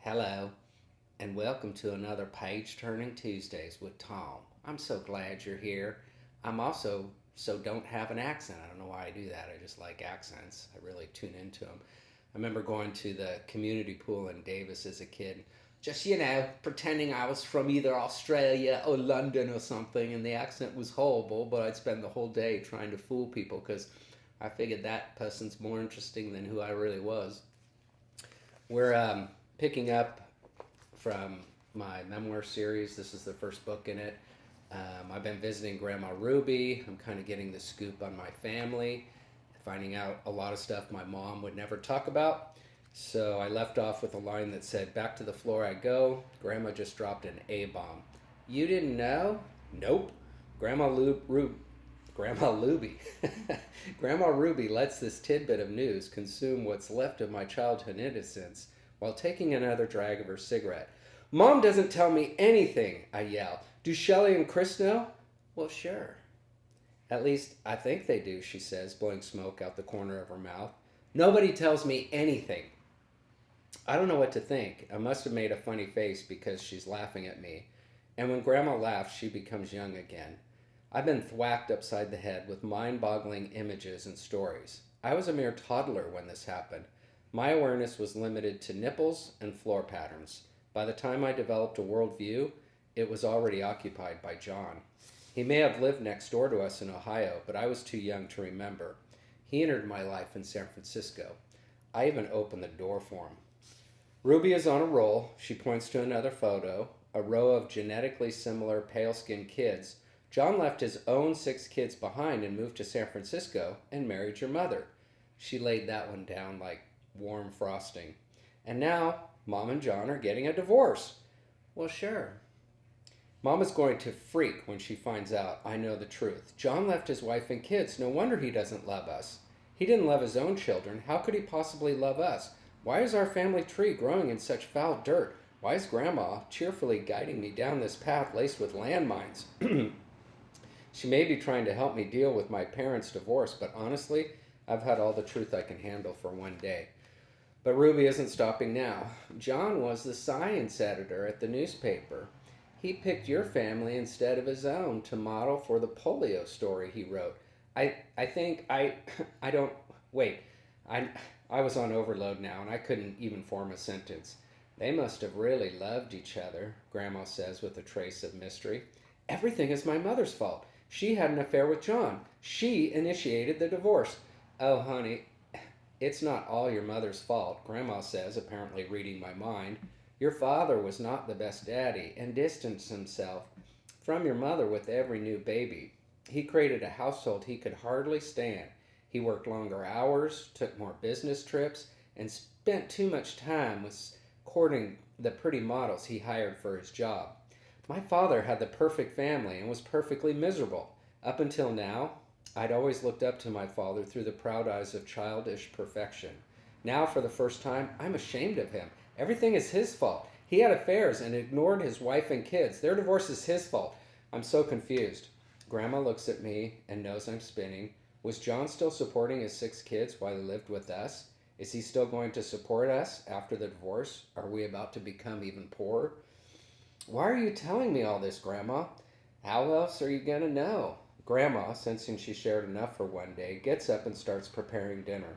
Hello, and welcome to another Page Turning Tuesdays with Tom. I'm so glad you're here. I'm also don't have an accent. I don't know why I do that. I just like accents. I really tune into them. I remember going to the community pool in Davis as a kid, just, pretending I was from either Australia or London or something, and the accent was horrible, but I'd spend the whole day trying to fool people because I figured that person's more interesting than who I really was. We're picking up from my memoir series. This is the first book in it. I've been visiting Grandma Ruby. I'm kind of getting the scoop on my family, finding out a lot of stuff my mom would never talk about. So I left off with a line that said, "Back to the floor I go. Grandma just dropped an A bomb. You didn't know? Nope. Grandma Grandma Luby. Grandma Ruby lets this tidbit of news consume what's left of my childhood innocence while taking another drag of her cigarette. Mom doesn't tell me anything, I yell. Do Shelley and Chris know? Well, sure. At least I think they do, she says, blowing smoke out the corner of her mouth. Nobody tells me anything. I don't know what to think. I must have made a funny face because she's laughing at me. And when Grandma laughs, she becomes young again. I've been thwacked upside the head with mind-boggling images and stories. I was a mere toddler when this happened. My awareness was limited to nipples and floor patterns. By the time I developed a worldview, it was already occupied by John. He may have lived next door to us in Ohio, but I was too young to remember. He entered my life in San Francisco. I even opened the door for him. Ruby is on a roll. She points to another photo, a row of genetically similar pale-skinned kids. John left his own 6 kids behind and moved to San Francisco and married your mother. She laid that one down like warm frosting. And now, Mom and John are getting a divorce. Well, sure. Mom is going to freak when she finds out I know the truth. John left his wife and kids. No wonder he doesn't love us. He didn't love his own children. How could he possibly love us? Why is our family tree growing in such foul dirt? Why is Grandma cheerfully guiding me down this path laced with landmines? She may be trying to help me deal with my parents' divorce, but honestly, I've had all the truth I can handle for one day. But Ruby isn't stopping now. John was the science editor at the newspaper. He picked your family instead of his own to model for the polio story he wrote. I think I don't, wait, I was on overload now and I couldn't even form a sentence. They must have really loved each other, Grandma says with a trace of mystery. Everything is my mother's fault. She had an affair with John. She initiated the divorce. Oh, honey, it's not all your mother's fault, Grandma says, apparently reading my mind. Your father was not the best daddy and distanced himself from your mother with every new baby. He created a household he could hardly stand. He worked longer hours, took more business trips, and spent too much time with courting the pretty models he hired for his job. My father had the perfect family and was perfectly miserable. Up until now, I'd always looked up to my father through the proud eyes of childish perfection. Now, for the first time, I'm ashamed of him. Everything is his fault. He had affairs and ignored his wife and kids. Their divorce is his fault. I'm so confused. Grandma looks at me and knows I'm spinning. Was John still supporting his 6 kids while he lived with us? Is he still going to support us after the divorce? Are we about to become even poorer? Why are you telling me all this, Grandma? How else are you going to know? Grandma, sensing she shared enough for one day, gets up and starts preparing dinner.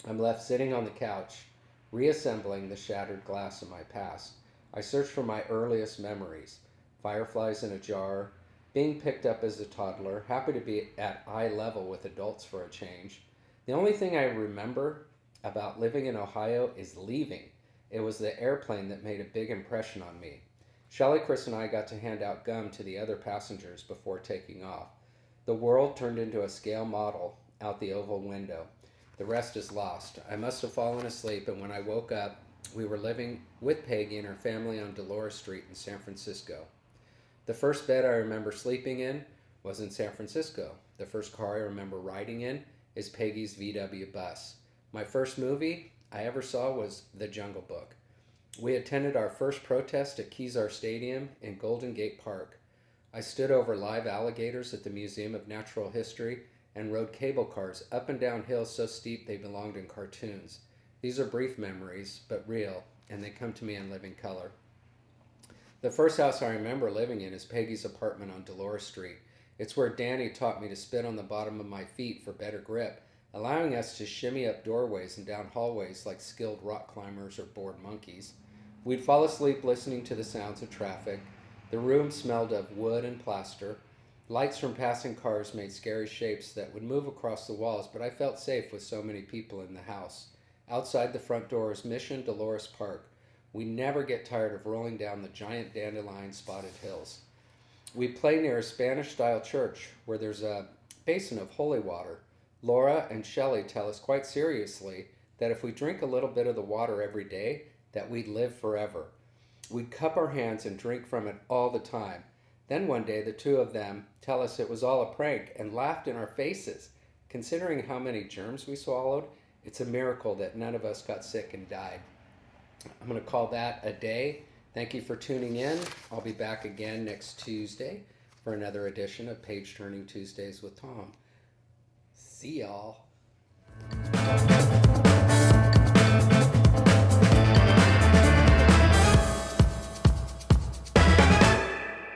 I'm left sitting on the couch, reassembling the shattered glass of my past. I search for my earliest memories. Fireflies in a jar, being picked up as a toddler, happy to be at eye level with adults for a change. The only thing I remember about living in Ohio is leaving. It was the airplane that made a big impression on me. Shelley, Chris, and I got to hand out gum to the other passengers before taking off. The world turned into a scale model out the oval window. The rest is lost. I must have fallen asleep, and when I woke up, we were living with Peggy and her family on Dolores Street in San Francisco. The first bed I remember sleeping in was in San Francisco. The first car I remember riding in is Peggy's VW bus. My first movie I ever saw was The Jungle Book. We attended our first protest at Kezar Stadium in Golden Gate Park. I stood over live alligators at the Museum of Natural History and rode cable cars up and down hills so steep they belonged in cartoons. These are brief memories, but real, and they come to me in living color. The first house I remember living in is Peggy's apartment on Dolores Street. It's where Danny taught me to spit on the bottom of my feet for better grip, allowing us to shimmy up doorways and down hallways like skilled rock climbers or bored monkeys. We'd fall asleep listening to the sounds of traffic. The room smelled of wood and plaster. Lights from passing cars made scary shapes that would move across the walls, but I felt safe with so many people in the house. Outside the front door is Mission Dolores Park. We never get tired of rolling down the giant dandelion-spotted hills. We play near a Spanish-style church where there's a basin of holy water. Laura and Shelley tell us quite seriously that if we drink a little bit of the water every day, that we'd live forever. We'd cup our hands and drink from it all the time. Then one day the two of them tell us it was all a prank and laughed in our faces. Considering how many germs we swallowed, it's a miracle that none of us got sick and died. I'm going to call that a day. Thank you for tuning in. I'll be back again next Tuesday for another edition of Page Turning Tuesdays with Tom. See y'all.